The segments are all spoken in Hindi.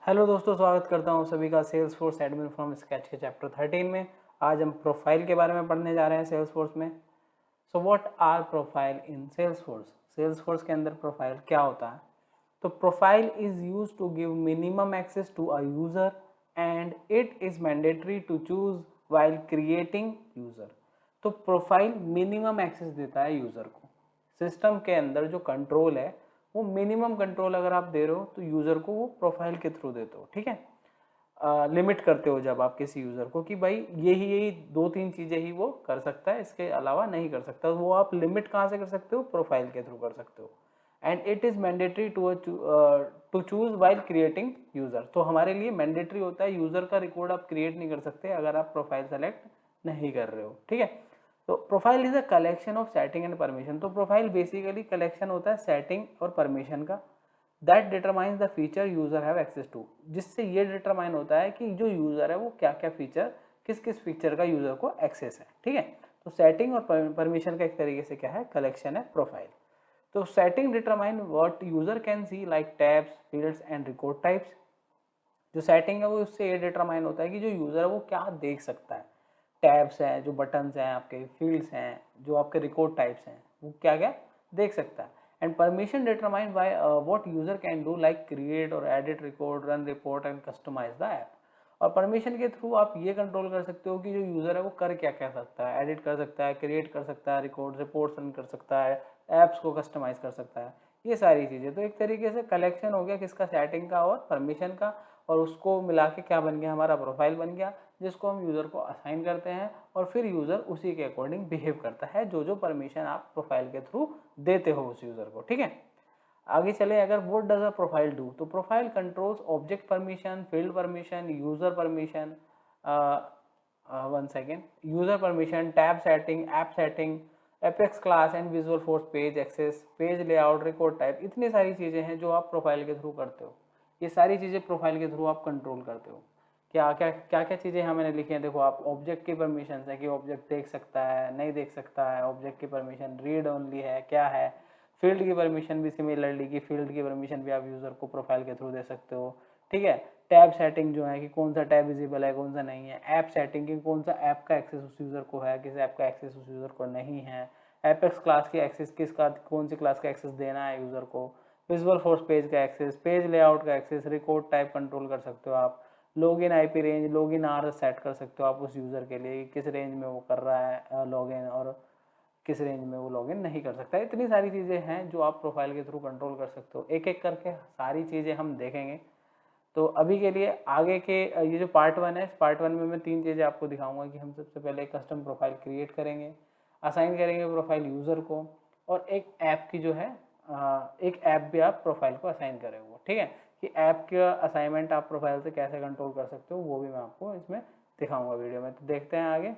हेलो दोस्तों, स्वागत करता हूं सभी का Salesforce admin from scratch के चैप्टर 13 में। आज हम प्रोफाइल के बारे में पढ़ने जा रहे हैं सेल्स फोर्स में। So what are profile in Salesforce? Salesforce के अंदर प्रोफाइल क्या होता है? तो profile is use to give minimum access to a user and it is mandatory to choose while creating user. तो प्रोफाइल मिनिमम एक्सेस देता है यूजर को। सिस्टम के अंदर जो कंट्रोल है वो मिनिमम कंट्रोल अगर आप दे रहे हो तो यूजर को वो प्रोफाइल के थ्रू देते हो, ठीक है। लिमिट करते हो जब आप किसी यूजर को कि भाई यही यही दो तीन चीजें ही वो कर सकता है, इसके अलावा नहीं कर सकता। वो आप लिमिट कहाँ से कर सकते हो? प्रोफाइल के थ्रू कर सकते हो। And it is mandatory to choose while creating user. तो हमारे लिए मैंडेटरी होता है, यूजर का रिकॉर्ड आप क्रिएट नहीं कर सकते अगर आप प्रोफाइल सेलेक्ट नहीं कर रहे हो, ठीक है। तो profile is a collection of setting and permission. तो प्रोफाइल बेसिकली कलेक्शन होता है सेटिंग और परमिशन का। That determines the feature user have access to. जिससे ये डिटरमाइन होता है कि जो यूजर है वो क्या क्या फीचर, किस किस फीचर का यूजर को एक्सेस है, ठीक है। तो सेटिंग और परमिशन का एक तरीके से क्या है? कलेक्शन है प्रोफाइल। तो setting determine what user can see like tabs, fields and record types. जो सेटिंग है वो उससे ये डिटरमाइन होता है कि जो यूजर है वो क्या देख सकता है। टैब्स हैं, जो बटन्स हैं, आपके फील्ड्स हैं, जो आपके रिकॉर्ड टाइप्स हैं, वो क्या क्या देख सकता है। And permission determine by what user can do like create और edit, record, run report and customise the app. और परमिशन के थ्रू आप ये कंट्रोल कर सकते हो कि जो यूजर है वो कर क्या क्या सकता है। एडिट कर सकता है, क्रिएट कर सकता है, रिकॉर्ड रिपोर्ट्स रन कर सकता है, ऐप्स को कस्टमाइज कर सकता है, ये सारी चीज़ें। तो एक तरीके से कलेक्शन हो गया किसका? सेटिंग का और परमिशन का। और उसको मिला के क्या बन गया? हमारा प्रोफाइल बन गया, जिसको हम यूज़र को असाइन करते हैं और फिर यूज़र उसी के अकॉर्डिंग बिहेव करता है, जो जो परमिशन आप प्रोफाइल के थ्रू देते हो उस यूज़र को, ठीक है। आगे चले, अगर what does a profile do? तो profile controls object permission, field permission, user permission, one second, user permission, tab setting, app setting, apex class and Visualforce, page access, page layout, record type. इतनी सारी चीज़ें हैं जो आप प्रोफाइल के थ्रू करते हो। ये सारी चीज़ें प्रोफाइल के थ्रू आप कंट्रोल करते हो। क्या क्या क्या क्या चीज़ें यहाँ मैंने लिखी हैं? देखो, आप ऑब्जेक्ट की परमिशन है कि ऑब्जेक्ट देख सकता है, नहीं देख सकता है, ऑब्जेक्ट की परमिशन रीड ओनली है, क्या है। फील्ड की परमिशन भी सिमिलरली कि फील्ड की परमिशन भी आप यूज़र को प्रोफाइल के थ्रू दे सकते हो, ठीक है। टैब सेटिंग जो है कि कौन सा टैब विजिबल है, कौन सा नहीं है। ऐप सेटिंग की कौन सा ऐप का एक्सेस उस यूज़र को है, किस ऐप का एक्सेस उस यूज़र को नहीं है। एपेक्स क्लास की एक्सेस, किसका कौन सी क्लास का एक्सेस देना है यूज़र को। विजुअल फोर्स पेज का एक्सेस, पेज लेआउट का एक्सेस, रिकॉर्ड टाइप कंट्रोल कर सकते हो आप। Login IP range, login hour set कर सकते हो आप उस यूज़र के लिए, किस रेंज में वो कर रहा है लॉगिन और किस रेंज में वो लॉगिन नहीं कर सकता। इतनी सारी चीज़ें हैं जो आप प्रोफाइल के थ्रू कंट्रोल कर सकते हो। एक एक करके सारी चीज़ें हम देखेंगे। तो अभी के लिए आगे के ये जो पार्ट 1 है, इस पार्ट 1 में मैं 3 चीज़ें आपको दिखाऊंगा कि हम सबसे पहले कस्टम प्रोफाइल क्रिएट करेंगे, असाइन करेंगे प्रोफाइल यूज़र को, और एक ऐप की जो है एक ऐप भी आप प्रोफाइल को असाइन करेंगे, ठीक है। कि ऐप का असाइनमेंट आप प्रोफाइल से कैसे कंट्रोल कर सकते हो वो भी मैं आपको इसमें दिखाऊंगा वीडियो में। तो देखते हैं आगे।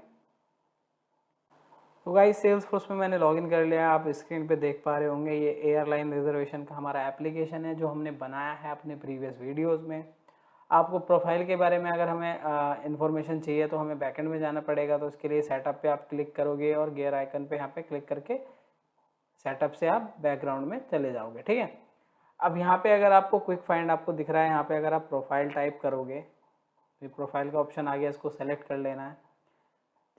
तो गाइस, सेल्स फोर्स में मैंने लॉगिन कर लिया है। आप स्क्रीन पे देख पा रहे होंगे ये एयरलाइन रिजर्वेशन का हमारा एप्लीकेशन है जो हमने बनाया है अपने प्रीवियस वीडियोस में। आपको प्रोफाइल के बारे में अगर हमें इन्फॉर्मेशन चाहिए तो हमें बैकएंड में जाना पड़ेगा। तो उसके लिए सेटअप पे आप क्लिक करोगे और गेयर आइकन पे यहाँ पे क्लिक करके सेटअप से आप बैकग्राउंड में चले जाओगे, ठीक है। अब यहाँ पे अगर आपको क्विक फाइंड आपको दिख रहा है, यहाँ पे अगर आप प्रोफाइल टाइप करोगे तो प्रोफाइल का ऑप्शन आ गया, इसको सेलेक्ट कर लेना है।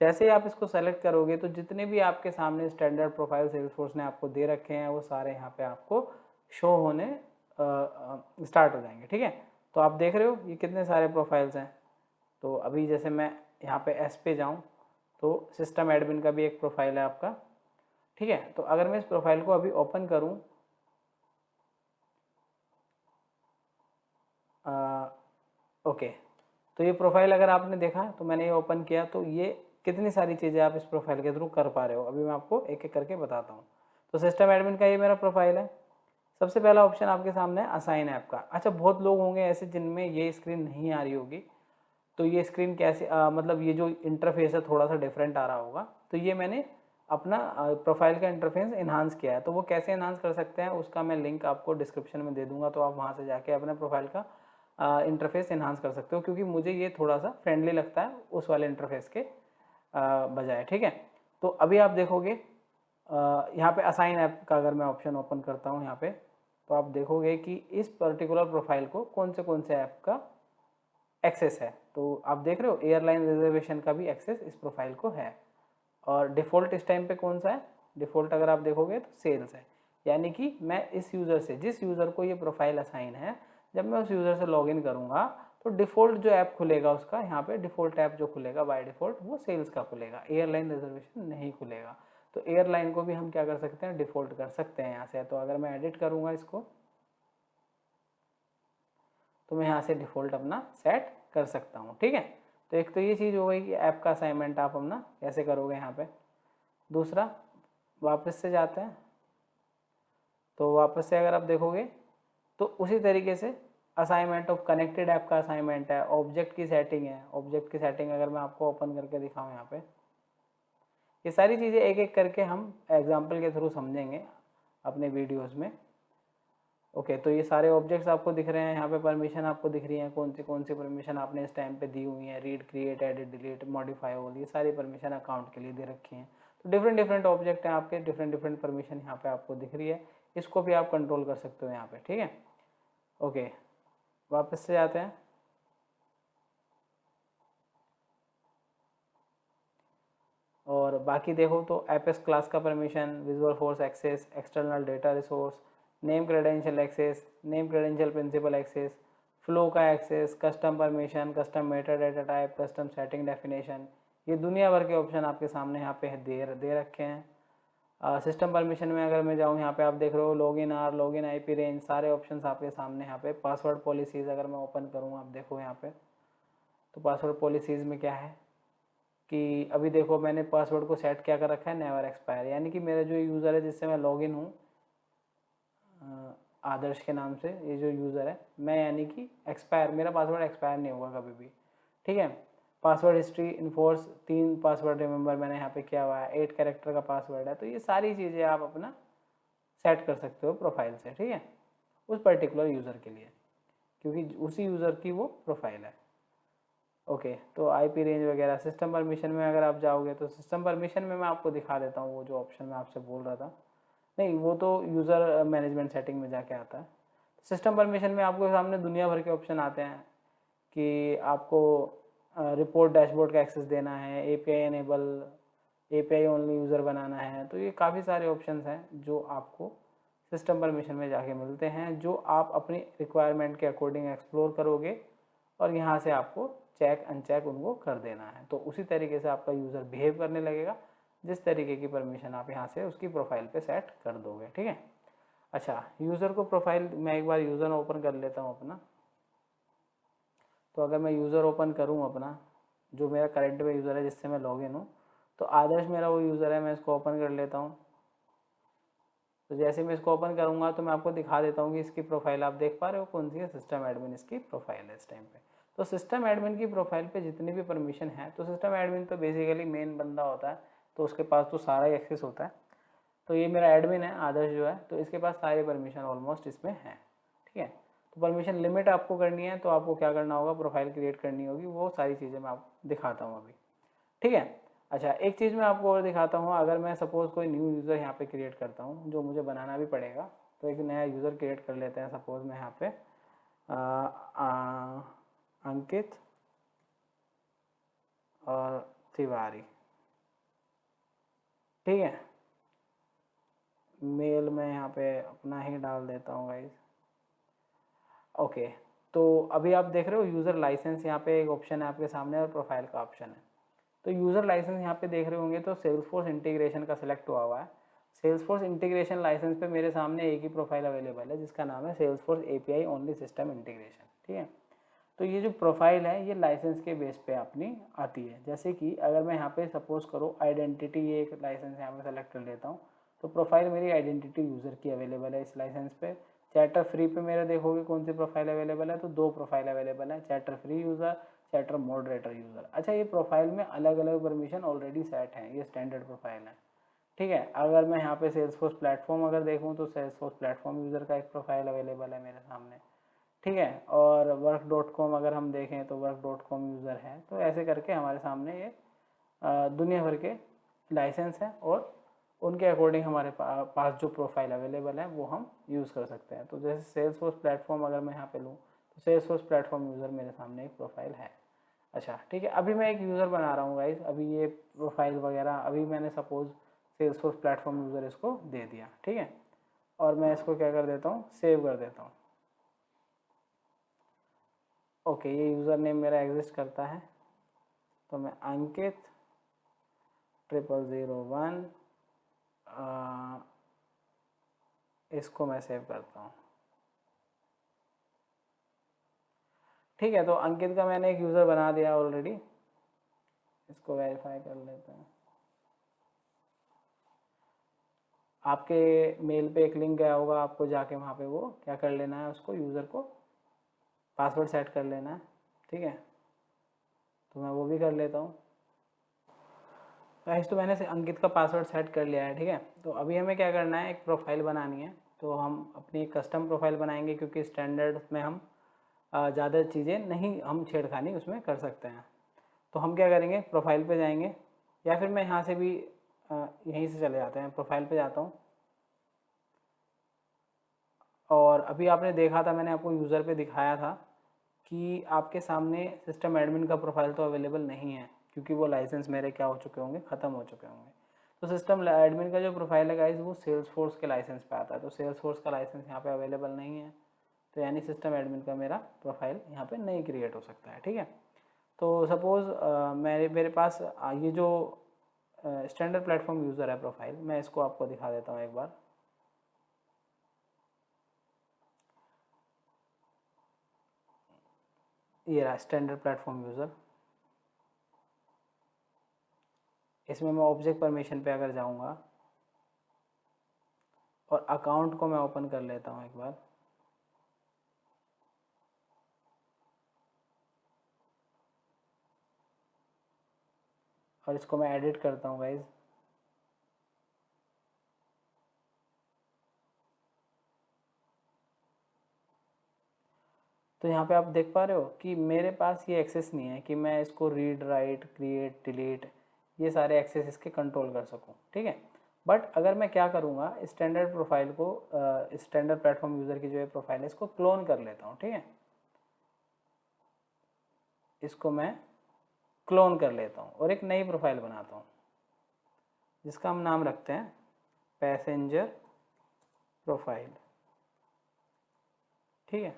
जैसे ही आप इसको सेलेक्ट करोगे तो जितने भी आपके सामने स्टैंडर्ड प्रोफाइल सेल्सफोर्स ने आपको दे रखे हैं वो सारे यहाँ पे आपको शो होने स्टार्ट हो जाएंगे, ठीक है। तो आप देख रहे हो ये कितने सारे प्रोफाइल्स हैं। तो अभी जैसे मैं यहाँ पे एस पे जाऊँ तो सिस्टम एडमिन का भी एक प्रोफाइल है आपका, ठीक है। तो अगर मैं इस प्रोफाइल को अभी ओपन करूँ, ओके, तो ये प्रोफाइल अगर आपने देखा तो मैंने ये ओपन किया तो ये कितनी सारी चीज़ें आप इस प्रोफाइल के थ्रू कर पा रहे हो अभी मैं आपको एक एक करके बताता हूँ। तो सिस्टम एडमिन का ये मेरा प्रोफाइल है। सबसे पहला ऑप्शन आपके सामने है असाइन ऐप का। अच्छा, बहुत लोग होंगे ऐसे जिनमें ये स्क्रीन नहीं आ रही होगी। तो ये स्क्रीन कैसे मतलब ये जो इंटरफेस है थोड़ा सा डिफरेंट आ रहा होगा। तो ये मैंने अपना प्रोफाइल का इंटरफेस इन्हांस किया है। तो वो कैसे इन्हांस कर सकते हैं उसका मैं लिंक आपको डिस्क्रिप्शन में दे दूंगा। तो आप वहाँ से जाके अपने प्रोफाइल का इंटरफेस इन्हांस कर सकते हो, क्योंकि मुझे ये थोड़ा सा फ्रेंडली लगता है उस वाले इंटरफेस के बजाय, ठीक है। तो अभी आप देखोगे यहाँ पे असाइन ऐप का अगर मैं ऑप्शन ओपन करता हूँ यहाँ पे, तो आप देखोगे कि इस पर्टिकुलर प्रोफाइल को कौन से ऐप का एक्सेस है। तो आप देख रहे हो एयरलाइन रिजर्वेशन का भी एक्सेस इस प्रोफाइल को है। और डिफ़ॉल्ट इस टाइम पे कौन सा है, डिफ़ॉल्ट अगर आप देखोगे तो सेल्स है। यानी कि मैं इस यूज़र से, जिस यूज़र को ये प्रोफाइल असाइन है, जब मैं उस यूज़र से लॉगिन करूँगा तो डिफ़ॉल्ट जो ऐप खुलेगा उसका, यहाँ पे डिफ़ॉल्ट ऐप जो खुलेगा बाय डिफ़ॉल्ट वो सेल्स का खुलेगा, एयरलाइन रिजर्वेशन नहीं खुलेगा। तो एयरलाइन को भी हम क्या कर सकते हैं, डिफ़ॉल्ट कर सकते हैं यहाँ से। तो अगर मैं एडिट करूँगा इसको तो मैं यहाँ से डिफ़ॉल्ट अपना सेट कर सकता हूँ। ठीक है, तो एक तो ये चीज़ हो गई कि ऐप का असाइनमेंट आप अपना कैसे करोगे यहाँ पे। दूसरा, वापस से जाते हैं तो वापस से अगर आप देखोगे तो उसी तरीके से असाइनमेंट ऑफ कनेक्टेड ऐप का असाइनमेंट है, ऑब्जेक्ट की सेटिंग है। ऑब्जेक्ट की सेटिंग अगर मैं आपको ओपन करके दिखाऊँ यहाँ पे, ये सारी चीज़ें एक एक करके हम एग्जाम्पल के थ्रू समझेंगे अपने वीडियोज़ में। ओके, तो ये सारे ऑब्जेक्ट्स आपको दिख रहे हैं, यहाँ पे परमिशन आपको दिख रही है, कौन सी परमिशन आपने इस टाइम पे दी हुई है, read, create, edit, delete, modify, all, ये सारी परमिशन अकाउंट के लिए दे रखी हैं। तो डिफरेंट ऑब्जेक्ट हैं आपके, डिफरेंट परमिशन यहाँ पे आपको दिख रही है, इसको भी आप कंट्रोल कर सकते हो यहाँ पे। ठीक है, ओके, वापस से जाते हैं और बाकी देखो तो एपेक्स क्लास का permission, Visualforce access, external data resource, name credential access, name credential principal access, flow का access, custom permission, custom metadata type, custom setting definition, ये दुनिया भर के ऑप्शन आपके सामने यहाँ पे दे रखे हैं। सिस्टम परमिशन में अगर मैं जाऊँ, यहाँ पे आप देख रहे हो login hour, login IP range, सारे ऑप्शंस आपके सामने यहाँ पे। पासवर्ड पॉलिसीज़ अगर मैं ओपन करूँ, आप देखो यहाँ पे, तो पासवर्ड पॉलिसीज़ में क्या है कि अभी देखो मैंने पासवर्ड को सेट क्या कर रखा है, नेवर एक्सपायर। यानी कि मेरा जो यूज़र है जिससे मैं लॉगिन हूँ, आदर्श के नाम से ये जो यूज़र है, मैं यानी कि एक्सपायर, मेरा पासवर्ड एक्सपायर नहीं होगा कभी भी। ठीक है, password history enforce, 3 password remember मैंने यहाँ पे किया हुआ है, 8 कैरेक्टर का पासवर्ड है। तो ये सारी चीज़ें आप अपना सेट कर सकते हो प्रोफाइल से। ठीक है, उस पर्टिकुलर यूज़र के लिए, क्योंकि उसी यूज़र की वो प्रोफाइल है। ओके, तो आईपी रेंज वगैरह। सिस्टम परमिशन में अगर आप जाओगे तो सिस्टम परमिशन में मैं आपको दिखा देता हूँ वो जो ऑप्शन मैं आपसे बोल रहा था। नहीं, वो तो यूज़र मैनेजमेंट सेटिंग में जाके आता है। सिस्टम परमिशन में आपको सामने दुनिया भर के ऑप्शन आते हैं कि आपको रिपोर्ट डैशबोर्ड का एक्सेस देना है, API enable, API only user बनाना है। तो ये काफ़ी सारे ऑप्शंस हैं जो आपको सिस्टम परमिशन में जाके मिलते हैं, जो आप अपनी रिक्वायरमेंट के अकॉर्डिंग एक्सप्लोर करोगे और यहाँ से आपको चेक अनचेक उनको कर देना है। तो उसी तरीके से आपका यूज़र बिहेव करने लगेगा जिस तरीके की परमिशन आप यहाँ से उसकी प्रोफाइल पे सेट कर दोगे। ठीक है, अच्छा, यूज़र को प्रोफाइल, मैं एक बार यूज़र ओपन कर लेता हूँ अपना। तो अगर मैं यूज़र ओपन करूँ अपना, जो मेरा करंट में यूज़र है जिससे मैं लॉगिन हूँ, तो आदर्श मेरा वो यूज़र है, मैं इसको ओपन कर लेता हूँ। तो जैसे मैं इसको ओपन करूँगा तो मैं आपको दिखा देता हूँ कि इसकी प्रोफाइल आप देख पा रहे हो कौन सी है, सिस्टम एडमिन इसकी प्रोफाइल है इस टाइम पे। तो सिस्टम एडमिन की प्रोफाइल पे जितनी भी परमिशन है, तो सिस्टम एडमिन तो बेसिकली मेन बंदा होता है, तो उसके पास तो सारा ही एक्सेस होता है। तो ये मेरा एडमिन है आदर्श जो है, तो इसके पास सारी परमिशन ऑलमोस्ट इसमें है। ठीक है, तो परमिशन लिमिट आपको करनी है तो आपको क्या करना होगा, प्रोफाइल क्रिएट करनी होगी, वो सारी चीज़ें मैं आपको दिखाता हूँ अभी। ठीक है, अच्छा, एक चीज़ मैं आपको और दिखाता हूँ। अगर मैं सपोज़ कोई न्यू यूज़र यहाँ पे क्रिएट करता हूँ, जो मुझे बनाना भी पड़ेगा, तो एक नया यूज़र क्रिएट कर लेते हैं। सपोज़ मैं यहाँ पे अंकित और तिवारी, ठीक है, मेल में यहाँ पे अपना ही डाल देता हूँ गाइस। ओके, तो अभी आप देख रहे हो यूज़र लाइसेंस, यहाँ पे एक ऑप्शन है आपके सामने और प्रोफाइल का ऑप्शन है। तो यूज़र लाइसेंस यहाँ पे देख रहे होंगे तो सेल्सफोर्स इंटीग्रेशन का सिलेक्ट हुआ है। सेल्सफोर्स इंटीग्रेशन लाइसेंस पे मेरे सामने एक ही प्रोफाइल अवेलेबल है जिसका नाम है Salesforce API only system integration. ठीक है, तो ये जो प्रोफाइल है ये लाइसेंस के बेस पे अपनी आती है। जैसे कि अगर मैं यहाँ पे सपोज करो आइडेंटिटी, ये एक लाइसेंस यहाँ पे सेलेक्ट कर लेता हूँ, तो प्रोफाइल मेरी आइडेंटिटी यूज़र की अवेलेबल है इस लाइसेंस पे। चैटर फ्री पे मेरे देखोगे कौन सी प्रोफाइल अवेलेबल है, तो 2 प्रोफाइल अवेलेबल है, chatter free user, chatter moderator user. अच्छा, ये प्रोफाइल में अलग अलग परमिशन ऑलरेडी सेट हैं, ये स्टैंडर्ड प्रोफाइल है। ठीक है, अगर मैं यहाँ पे सेल्सफोर्स प्लेटफॉर्म अगर देखूँ तो सेल्सफोर्स प्लेटफॉर्म यूज़र का एक प्रोफाइल अवेलेबल है मेरे सामने। ठीक है, और work.com अगर हम देखें तो work.com यूज़र है। तो ऐसे करके हमारे सामने ये दुनिया भर के लाइसेंस हैं और उनके अकॉर्डिंग हमारे पास जो प्रोफाइल अवेलेबल है वो हम यूज़ कर सकते हैं। तो जैसे सेल्सफोर्स प्लेटफॉर्म अगर मैं यहाँ पे लूँ तो सेल्सफोर्स प्लेटफॉर्म यूज़र मेरे सामने एक प्रोफाइल है। अच्छा ठीक है, अभी मैं एक यूज़र बना रहा हूँ गाइस, अभी ये प्रोफाइल वगैरह अभी मैंने सपोज सेल्सफोर्स प्लेटफॉर्म यूज़र इसको दे दिया, ठीक है। और मैं इसको क्या कर देता हूँ, सेव कर देता हूँ। ओके, ये यूज़र नेम मेरा एग्जिस्ट करता है, तो मैं अंकित 0001 इसको मैं सेव करता हूँ। ठीक है, तो अंकित का मैंने एक यूज़र बना दिया ऑलरेडी, इसको वेरीफाई कर लेते हैं। आपके मेल पे एक लिंक गया होगा, आपको जाके वहाँ पे वो क्या कर लेना है, उसको यूज़र को पासवर्ड सेट कर लेना है, ठीक है। तो मैं वो भी कर लेता हूँ गाइस। तो मैंने अंकित का पासवर्ड सेट कर लिया है, ठीक है। तो अभी हमें क्या करना है, एक प्रोफाइल बनानी है। तो हम अपनी एक कस्टम प्रोफाइल बनाएंगे, क्योंकि स्टैंडर्ड में हम ज़्यादा चीज़ें नहीं, हम छेड़खानी उसमें कर सकते हैं। तो हम क्या करेंगे, प्रोफाइल पे जाएंगे, या फिर मैं यहाँ से भी यहीं से चले जाते हैं, प्रोफाइल पे जाता हूँ। और अभी आपने देखा था, मैंने आपको यूज़र पे दिखाया था कि आपके सामने सिस्टम एडमिन का प्रोफाइल तो अवेलेबल नहीं है, क्योंकि वो लाइसेंस मेरे क्या हो चुके होंगे, ख़त्म हो चुके होंगे। तो सिस्टम एडमिन का जो प्रोफाइल है गाइस, वो सेल्सफोर्स के लाइसेंस पे आता है। तो सेल्सफोर्स का लाइसेंस यहाँ पे अवेलेबल नहीं है, तो यानी सिस्टम एडमिन का मेरा प्रोफाइल यहाँ पे नहीं क्रिएट हो सकता है, ठीक है। तो सपोज़ मेरे पास ये जो स्टैंडर्ड प्लेटफॉर्म यूज़र है प्रोफाइल, मैं इसको आपको दिखा देता हूँ एक बार। ये रहा स्टैंडर्ड प्लेटफॉर्म यूज़र। इसमें मैं ऑब्जेक्ट परमिशन पे अगर जाऊँगा और अकाउंट को मैं ओपन कर लेता हूँ एक बार, और इसको मैं एडिट करता हूँ गाइज। तो यहाँ पे आप देख पा रहे हो कि मेरे पास ये एक्सेस नहीं है कि मैं इसको रीड, राइट, क्रिएट, डिलीट, ये सारे एक्सेस इसके कंट्रोल कर सकूँ, ठीक है। बट अगर मैं क्या करूँगा, स्टैंडर्ड प्रोफाइल को, स्टैंडर्ड प्लेटफॉर्म यूज़र की जो है प्रोफाइल है, इसको क्लोन कर लेता हूँ, ठीक है। इसको मैं क्लोन कर लेता हूँ और एक नई प्रोफाइल बनाता हूँ, जिसका हम नाम रखते हैं पैसेंजर प्रोफाइल, ठीक है।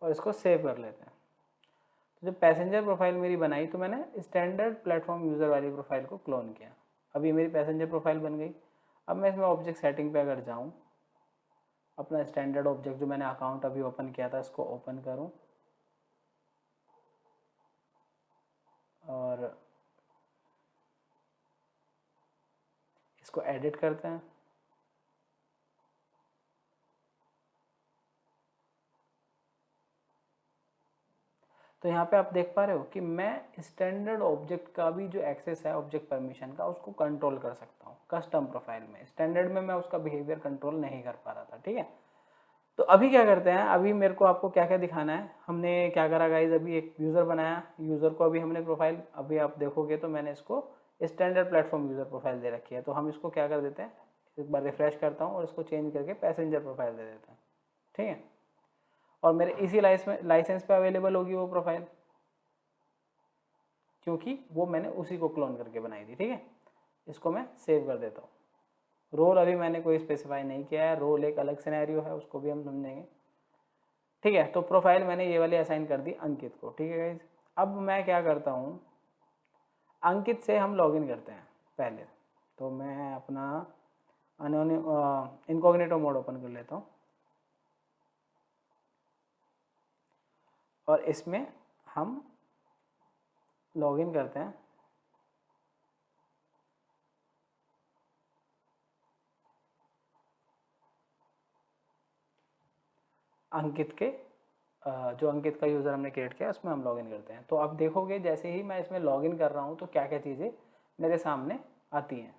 और इसको सेव कर लेते हैं। तो जब पैसेंजर प्रोफाइल मेरी बनाई, तो मैंने स्टैंडर्ड प्लेटफॉर्म यूज़र वाली प्रोफाइल को क्लोन किया। अब ये मेरी पैसेंजर प्रोफाइल बन गई। अब मैं इसमें ऑब्जेक्ट सेटिंग पे अगर जाऊँ, अपना स्टैंडर्ड ऑब्जेक्ट जो मैंने अकाउंट अभी ओपन किया था, इसको ओपन करूँ और इसको एडिट करते हैं। तो यहाँ पे आप देख पा रहे हो कि मैं स्टैंडर्ड ऑब्जेक्ट का भी जो एक्सेस है ऑब्जेक्ट परमिशन का, उसको कंट्रोल कर सकता हूँ कस्टम प्रोफाइल में। स्टैंडर्ड में मैं उसका बिहेवियर कंट्रोल नहीं कर पा रहा था, ठीक है। तो अभी क्या करते हैं, अभी मेरे को आपको क्या क्या दिखाना है। हमने क्या करा गाइज, अभी एक यूज़र बनाया, यूज़र को अभी हमने प्रोफाइल, अभी आप देखोगे तो मैंने इसको स्टैंडर्ड प्लेटफॉर्म यूज़र प्रोफाइल दे रखी है। तो हम इसको क्या कर देते हैं, एक बार रिफ्रेश करता हूँ और इसको चेंज करके पैसेंजर प्रोफाइल दे देते हैं, ठीक है। और मेरे इसी लाइसेंस पे अवेलेबल होगी वो प्रोफाइल, क्योंकि वो मैंने उसी को क्लोन करके बनाई थी, ठीक है। इसको मैं सेव कर देता हूँ। रोल अभी मैंने कोई स्पेसिफाई नहीं किया है, रोल एक अलग सिनेरियो है, उसको भी हम समझेंगे, ठीक है। तो प्रोफाइल मैंने ये वाली असाइन कर दी अंकित को, ठीक है गाइज। अब मैं क्या करता हूँ, अंकित से हम लॉगिन करते हैं पहले। तो मैं अपना इनकॉग्निटो मोड ओपन कर लेता हूँ और इसमें हम लॉगिन करते हैं। अंकित के जो अंकित का यूज़र हमने क्रिएट किया, उसमें हम लॉगिन करते हैं। तो आप देखोगे जैसे ही मैं इसमें लॉगिन कर रहा हूँ, तो क्या क्या चीज़ें मेरे सामने आती हैं।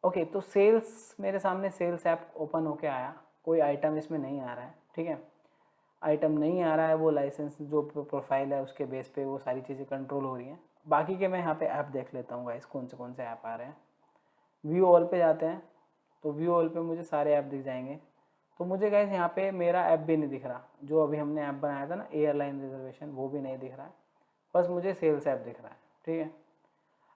ओके, तो सेल्स मेरे सामने, सेल्स ऐप ओपन होके आया, कोई आइटम इसमें नहीं आ रहा है, ठीक है। आइटम नहीं आ रहा है, वो लाइसेंस जो प्रोफाइल है उसके बेस पे वो सारी चीज़ें कंट्रोल हो रही हैं। बाकी के मैं यहाँ पे ऐप देख लेता हूँ गाइस, कौन से ऐप आ रहे हैं। व्यू ऑल पे जाते हैं तो व्यू ऑल पे मुझे सारे ऐप दिख जाएंगे। तो मुझे गाइस यहाँ पे मेरा ऐप भी नहीं दिख रहा, जो अभी हमने ऐप बनाया था ना एयरलाइन रिजर्वेशन, वो भी नहीं दिख रहा है, बस मुझे सेल्स ऐप दिख रहा है। ठीक है,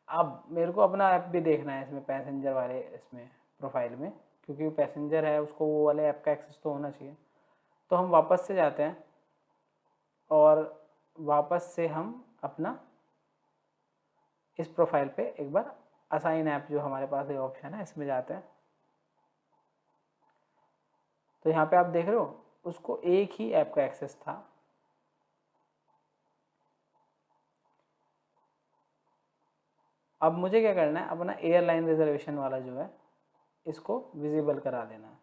अब मेरे को अपना ऐप भी देखना है इसमें पैसेंजर वाले इसमें प्रोफाइल में, क्योंकि पैसेंजर है उसको वो वाले ऐप का एक्सेस तो होना चाहिए। तो हम वापस से जाते हैं और वापस से हम अपना इस प्रोफाइल पे एक बार असाइन ऐप जो हमारे पास ये ऑप्शन है इसमें जाते हैं। तो यहाँ पे आप देख रहे हो उसको एक ही ऐप का एक्सेस था। अब मुझे क्या करना है, अपना एयरलाइन रिजर्वेशन वाला जो है इसको विजिबल करा देना है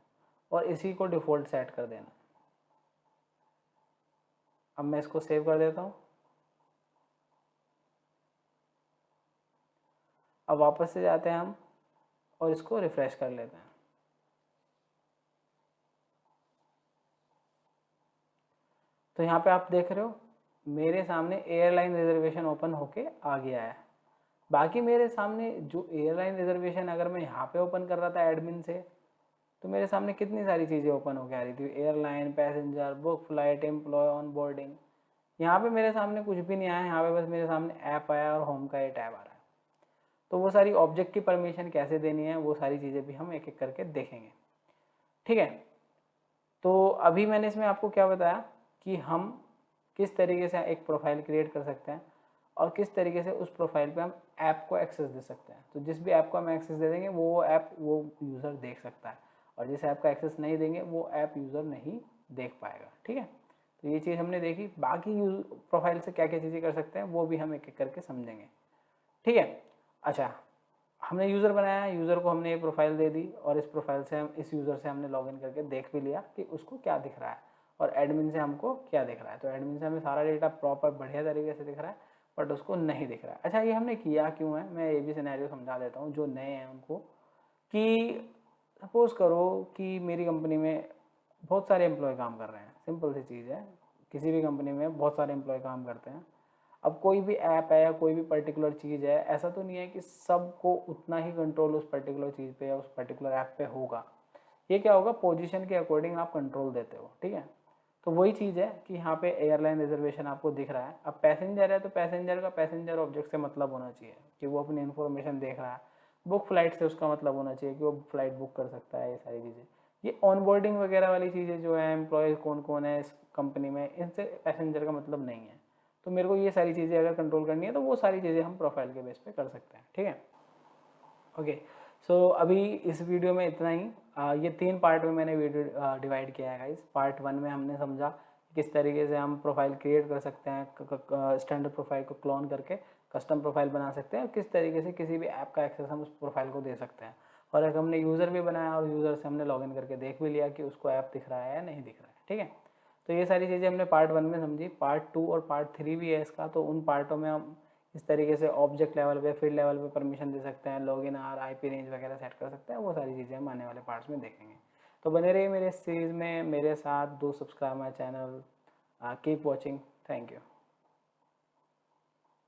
और इसी को डिफ़ॉल्ट सेट कर देना है। अब मैं इसको सेव कर देता हूँ। अब वापस से जाते हैं हम और इसको रिफ़्रेश कर लेते हैं। तो यहाँ पे आप देख रहे हो मेरे सामने एयरलाइन रिजर्वेशन ओपन होके आ गया है। बाकी मेरे सामने जो एयरलाइन रिजर्वेशन अगर मैं यहाँ पे ओपन कर रहा था एडमिन से, तो मेरे सामने कितनी सारी चीज़ें ओपन होके आ रही थी, airline, passenger, book flight, employ, onboarding. यहाँ पे मेरे सामने कुछ भी नहीं आया, यहाँ पे बस मेरे सामने ऐप आया और होम का ये टैब आ रहा है। तो वो सारी ऑब्जेक्ट की परमिशन कैसे देनी है वो सारी चीज़ें भी हम एक एक करके देखेंगे। ठीक है, तो अभी मैंने इसमें आपको क्या बताया कि हम किस तरीके से एक प्रोफाइल क्रिएट कर सकते हैं और किस तरीके से उस प्रोफाइल पे हम ऐप को एक्सेस दे सकते हैं। तो जिस भी ऐप को हम एक्सेस दे देंगे वो ऐप वो यूज़र देख सकता है, और जिस ऐप का एक्सेस नहीं देंगे वो ऐप यूज़र नहीं देख पाएगा। ठीक है, तो ये चीज़ हमने देखी। बाकी प्रोफाइल से क्या क्या चीज़ें कर सकते हैं वो भी हम एक एक करके समझेंगे। ठीक है, अच्छा हमने यूज़र बनाया, यूज़र को हमने ये प्रोफाइल दे दी और इस प्रोफाइल से हम इस यूज़र से हमने लॉगिन करके देख भी लिया कि उसको क्या दिख रहा है और एडमिन से हमको क्या दिख रहा है। तो एडमिन से हमें सारा डेटा प्रॉपर बढ़िया तरीके से दिख रहा है, बट उसको नहीं दिख रहा है। अच्छा, ये हमने किया क्यों है, मैं ये भी सिनेरियो समझा देता हूँ जो नए हैं उनको। कि सपोज़ करो कि मेरी कंपनी में बहुत सारे एम्प्लॉय काम कर रहे हैं, सिंपल सी चीज़ है, किसी भी कंपनी में बहुत सारे एम्प्लॉय काम करते हैं। अब कोई भी ऐप है या कोई भी पर्टिकुलर चीज़ है, ऐसा तो नहीं है कि सबको उतना ही कंट्रोल उस पर्टिकुलर चीज़ पे या उस पर्टिकुलर ऐप पे होगा। ये क्या होगा, पोजीशन के अकॉर्डिंग आप कंट्रोल देते हो। ठीक है, तो वही चीज़ है कि यहाँ पे एयरलाइन रिजर्वेशन आपको दिख रहा है। अब पैसेंजर है तो पैसेंजर का पैसेंजर ऑब्जेक्ट से मतलब होना चाहिए कि वो अपनी इन्फॉर्मेशन देख रहा है। बुक फ्लाइट से उसका मतलब होना चाहिए कि वो फ्लाइट बुक कर सकता है। ये सारी चीज़ें, ये ऑनबोर्डिंग वगैरह वाली चीज़ें जो है, एम्प्लॉय कौन कौन है इस कंपनी में, इनसे पैसेंजर का मतलब नहीं है। तो मेरे को ये सारी चीज़ें अगर कंट्रोल करनी है तो वो सारी चीज़ें हम प्रोफाइल के बेस पे कर सकते हैं। ठीक है, ओके। सो अभी इस वीडियो में इतना ही। ये 3 पार्ट में मैंने वीडियो डिवाइड किया है गाइस। पार्ट 1 में हमने समझा किस तरीके से हम प्रोफाइल क्रिएट कर सकते हैं, स्टैंडर्ड प्रोफाइल को क्लोन करके कस्टम प्रोफाइल बना सकते हैं, और किस तरीके से किसी भी ऐप का एक्सेस हम उस प्रोफाइल को दे सकते हैं। और एक हमने यूज़र भी बनाया और यूज़र से हमने लॉगिन करके देख भी लिया कि उसको ऐप दिख रहा है या नहीं दिख रहा है। ठीक है, तो ये सारी चीज़ें हमने पार्ट 1 में समझी। पार्ट 2 और पार्ट 3 भी है इसका, तो उन पार्टों में हम इस तरीके से ऑब्जेक्ट लेवल पे, फील्ड लेवल पे परमिशन दे सकते हैं, लॉगिन आर, आईपी रेंज वगैरह सेट कर सकते हैं। वो सारी चीज़ें हम आने वाले पार्ट्स में देखेंगे। तो बने रहिए मेरे इस सीरीज़ में मेरे साथ। Do subscribe my channel, keep watching, thank you.